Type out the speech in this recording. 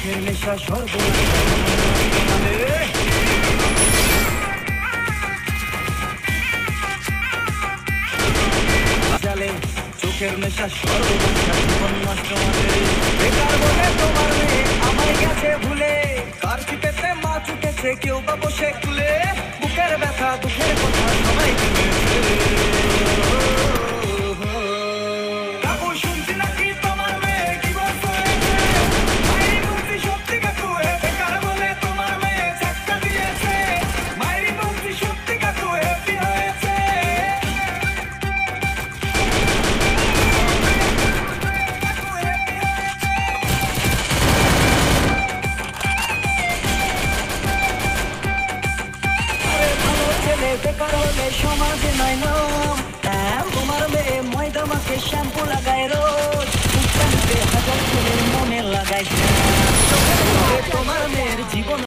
সুখের নেশা সর্বনাশ জালে চোখের নেশা সর্বনাশ জীবন নষ্ট বেকার বলে তোমার মেয়ে আমায় গেছে ভুলে কার চিপেতে মা চুকেছে কেউ বা বসে কুলে বুকের ব্যথা দুঃখের কথা সবাই বেকার হলে সমাজে নয় নাম তোমার মেয়ে ময়দা মাকে শ্যাম্পু লাগায় রোজ